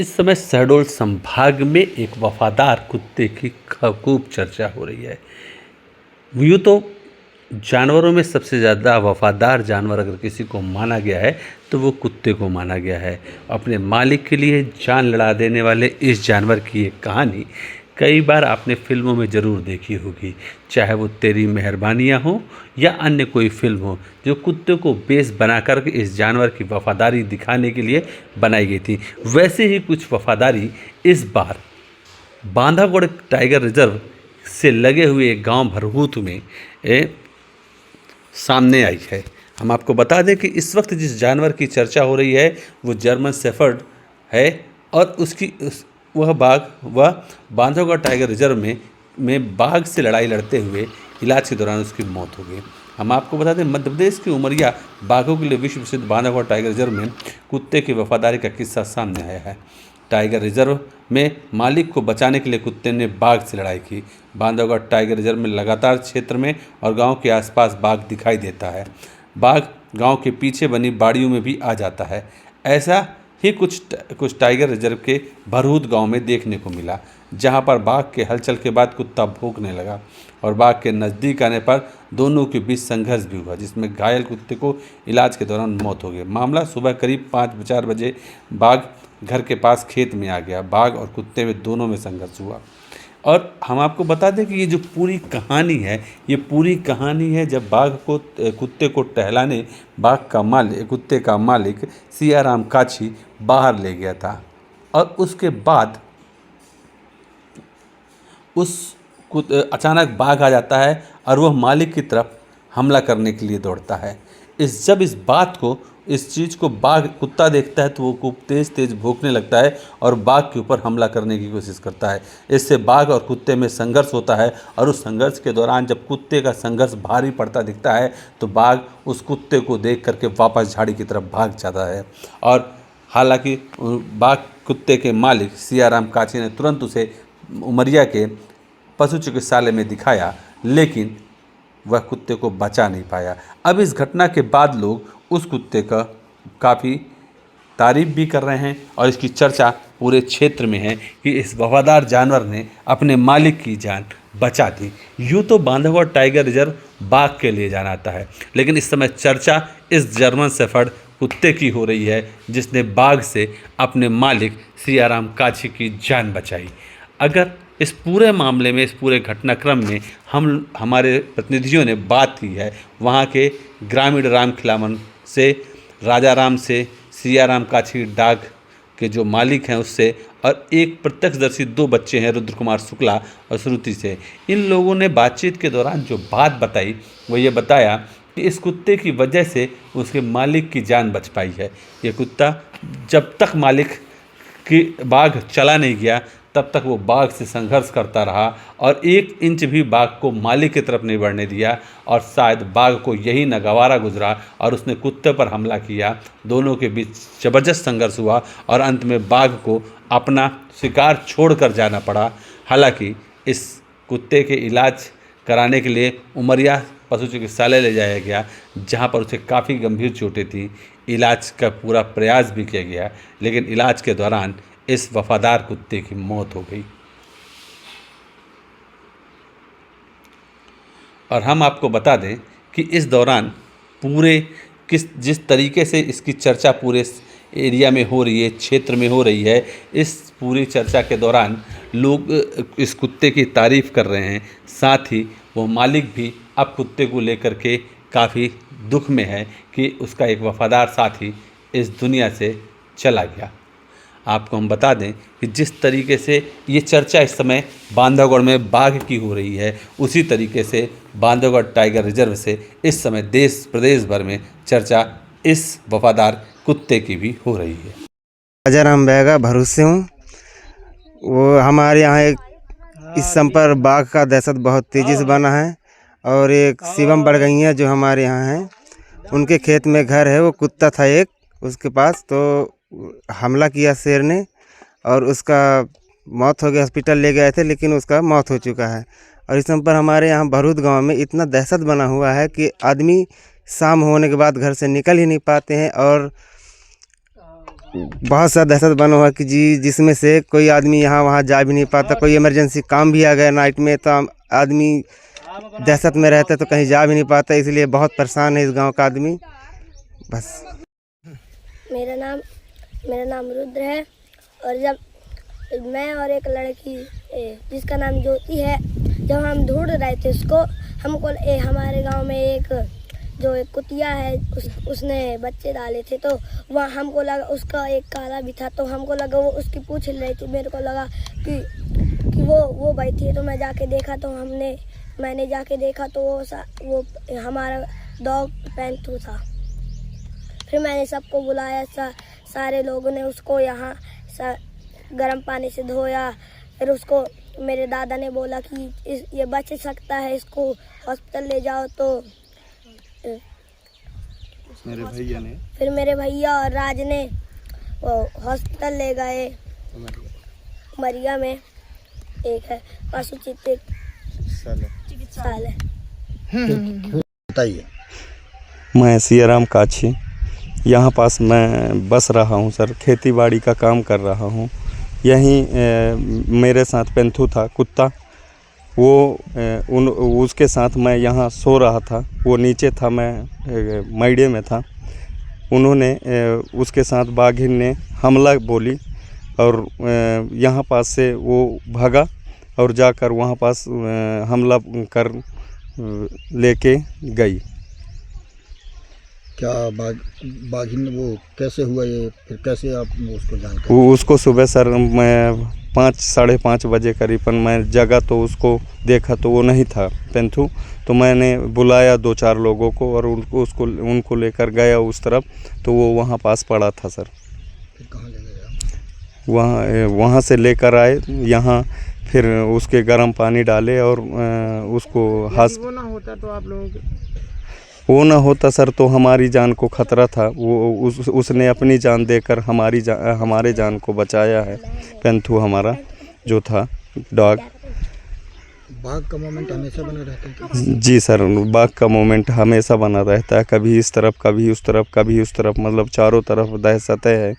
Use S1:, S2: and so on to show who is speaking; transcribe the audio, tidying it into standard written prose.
S1: इस समय शहडोल संभाग में एक वफादार कुत्ते की खूब चर्चा हो रही है। यूँ तो जानवरों में सबसे ज़्यादा वफादार जानवर अगर किसी को माना गया है तो वो कुत्ते को माना गया है। अपने मालिक के लिए जान लड़ा देने वाले इस जानवर की एक कहानी कई बार आपने फ़िल्मों में ज़रूर देखी होगी, चाहे वो तेरी मेहरबानियाँ हो या अन्य कोई फ़िल्म हो, जो कुत्ते को बेस बनाकर के इस जानवर की वफ़ादारी दिखाने के लिए बनाई गई थी। वैसे ही कुछ वफ़ादारी इस बार बांधवगढ़ टाइगर रिज़र्व से लगे हुए एक गाँव भरहूत में सामने आई है। हम आपको बता दें कि इस वक्त जिस जानवर की चर्चा हो रही है वो जर्मन शेफर्ड है और वह बांधवगढ़ टाइगर रिजर्व में बाघ से लड़ाई लड़ते हुए इलाज के दौरान उसकी मौत हो गई। हम आपको बता दें मध्य प्रदेश के उमरिया बाघों के लिए विश्व प्रसिद्ध बांधवगढ़ टाइगर रिजर्व में कुत्ते की वफादारी का किस्सा सामने आया है। टाइगर रिजर्व में मालिक को बचाने के लिए कुत्ते ने बाघ से लड़ाई की। बांधवगढ़ टाइगर रिजर्व में लगातार क्षेत्र में और गांव के आसपास बाघ दिखाई देता है। बाघ गांव के पीछे बनी बाड़ियों में भी आ जाता है। ऐसा ही कुछ टाइगर रिजर्व के भरहूत गांव में देखने को मिला, जहां पर बाघ के हलचल के बाद कुत्ता भौंकने लगा और बाघ के नज़दीक आने पर दोनों के बीच संघर्ष भी हुआ, जिसमें घायल कुत्ते को इलाज के दौरान मौत हो गई। मामला सुबह करीब 5-4 बजे बाघ घर के पास खेत में आ गया। बाघ और कुत्ते में दोनों में संघर्ष हुआ। और हम आपको बता दें कि ये जो पूरी कहानी है, ये पूरी कहानी है जब कुत्ते को टहलाने कुत्ते का मालिक सियाराम काछी बाहर ले गया था और उसके बाद अचानक बाघ आ जाता है और वह मालिक की तरफ हमला करने के लिए दौड़ता है। इस चीज़ को कुत्ता देखता है तो वो खूब तेज़ भौंकने लगता है और बाघ के ऊपर हमला करने की कोशिश करता है। इससे बाघ और कुत्ते में संघर्ष होता है और उस संघर्ष के दौरान जब कुत्ते का संघर्ष भारी पड़ता दिखता है तो बाघ उस कुत्ते को देख करके वापस झाड़ी की तरफ भाग जाता है। और हालांकि कुत्ते के मालिक सियाराम काछी ने तुरंत उसे उमरिया के पशु चिकित्सालय में दिखाया, लेकिन वह कुत्ते को बचा नहीं पाया। अब इस घटना के बाद लोग उस कुत्ते का काफ़ी तारीफ भी कर रहे हैं और इसकी चर्चा पूरे क्षेत्र में है कि इस वफादार जानवर ने अपने मालिक की जान बचा दी। यूँ तो बांधवगढ़ टाइगर रिजर्व बाघ के लिए जाना आता है, लेकिन इस समय चर्चा इस जर्मन शेफर्ड कुत्ते की हो रही है जिसने बाघ से अपने मालिक सियाराम काछी की जान बचाई। अगर इस पूरे मामले में, इस पूरे घटनाक्रम में हमारे प्रतिनिधियों ने बात की है वहाँ के ग्रामीण राम खिलावन से, राजा राम से, सियाराम काछी डाक के जो मालिक हैं उससे और एक प्रत्यक्षदर्शी 2 बच्चे हैं रुद्र कुमार शुक्ला और श्रुति से। इन लोगों ने बातचीत के दौरान जो बात बताई वो ये बताया कि इस कुत्ते की वजह से उसके मालिक की जान बच पाई है। ये कुत्ता जब तक बाघ चला नहीं गया तब तक वो बाघ से संघर्ष करता रहा और 1 इंच भी बाघ को मालिक की तरफ नहीं बढ़ने दिया और शायद बाघ को यही नगवारा गुजरा और उसने कुत्ते पर हमला किया। दोनों के बीच ज़बरदस्त संघर्ष हुआ और अंत में बाघ को अपना शिकार छोड़कर जाना पड़ा। हालांकि इस कुत्ते के इलाज कराने के लिए उमरिया पशु चिकित्सालय ले जाया गया, जहां पर उसे काफ़ी गंभीर चोटें थी। इलाज का पूरा प्रयास भी किया गया, लेकिन इलाज के दौरान इस वफादार कुत्ते की मौत हो गई। और हम आपको बता दें कि इस दौरान जिस तरीके से इसकी चर्चा पूरे एरिया में हो रही है, क्षेत्र में हो रही है, इस पूरी चर्चा के दौरान लोग इस कुत्ते की तारीफ़ कर रहे हैं। साथ ही वो मालिक भी अब कुत्ते को लेकर के काफ़ी दुख में है कि उसका एक वफादार साथी इस दुनिया से चला गया। आपको हम बता दें कि जिस तरीके से ये चर्चा इस समय बांधवगढ़ में बाघ की हो रही है, उसी तरीके से बांधवगढ़ टाइगर रिजर्व से इस समय देश प्रदेश भर में चर्चा इस वफादार कुत्ते की भी हो रही है।
S2: राजा राम बैगा भरूच से हूँ। वो हमारे यहाँ इस समय पर बाघ का दहशत बहुत तेज़ी से बना है और एक शिवम बड़गैया जो हमारे यहाँ हैं, उनके खेत में घर है। वो कुत्ता था एक उसके पास, तो हमला किया शेर ने और उसका मौत हो गया। हॉस्पिटल ले गए थे लेकिन उसका मौत हो चुका है। और इस समय पर हमारे यहाँ भरूच गांव में इतना दहशत बना हुआ है कि आदमी शाम होने के बाद घर से निकल ही नहीं पाते हैं और बहुत सा दहशत बना हुआ कि जी जिसमें से कोई आदमी यहाँ वहाँ जा भी नहीं पाता। कोई इमरजेंसी काम भी आ गया नाइट में तो आदमी दहशत में रहता तो कहीं जा भी नहीं पाता। इसलिए बहुत परेशान है इस गांव का आदमी। बस
S3: मेरा नाम रुद्र है और जब मैं और एक लड़की जिसका नाम ज्योति है, जब हम ढूंढ रहे थे उसको, हमको हमारे गांव में एक कुतिया है उसने बच्चे डाले थे, तो वहाँ हमको लगा उसका एक काला भी था, तो हमको लगा वो उसकी पूछ रही थी। मेरे को लगा कि वो बैठी है, तो मैं जाके देखा तो मैंने जाके देखा तो वो हमारा डॉग पेंथू था। फिर मैंने सबको बुलाया, सारे लोगों ने उसको यहाँ गर्म पानी से धोया। फिर उसको मेरे दादा ने बोला कि ये बच सकता है, इसको हॉस्पिटल ले जाओ। तो फिर मेरे भैया और राज ने हॉस्पिटल ले गए। उमरिया में एक है पशु चिकित्सालय।
S4: बताइए।
S5: मैं सियाराम काछी यहाँ पास मैं बस रहा हूँ सर। खेती बाड़ी का काम कर रहा हूँ। यहीं मेरे साथ पेंथू था कुत्ता, उसके साथ मैं यहाँ सो रहा था। वो नीचे था, मैं मैडे में था। उन्होंने उसके साथ बाघिन ने हमला बोली और यहाँ पास से वो भागा और जाकर वहाँ पास हमला कर लेके गई।
S4: क्या बाघिन वो कैसे हुआ ये, फिर कैसे आप उसको जानकारी?
S5: उसको सुबह सर मैं 5-5:30 बजे करीबन मैं जगा तो उसको देखा तो वो नहीं था पेंथू। तो मैंने बुलाया 2-4 लोगों को और उनको लेकर गया उस तरफ, तो वो वहाँ पास पड़ा था सर।
S4: फिर कहाँ ले गए?
S5: वहाँ से लेकर आए यहाँ, फिर उसके गर्म पानी डाले और उसको वो ना होता सर तो हमारी जान को खतरा था। वो उसने अपनी जान देकर हमारे जान को बचाया है। पेंथू हमारा जो था डॉग।
S4: बाघ का मोमेंट हमेशा बना रहता है?
S5: जी सर, बाघ का मोमेंट हमेशा बना रहता है। कभी इस तरफ, कभी उस तरफ, कभी उस तरफ, मतलब चारों तरफ दहशत है।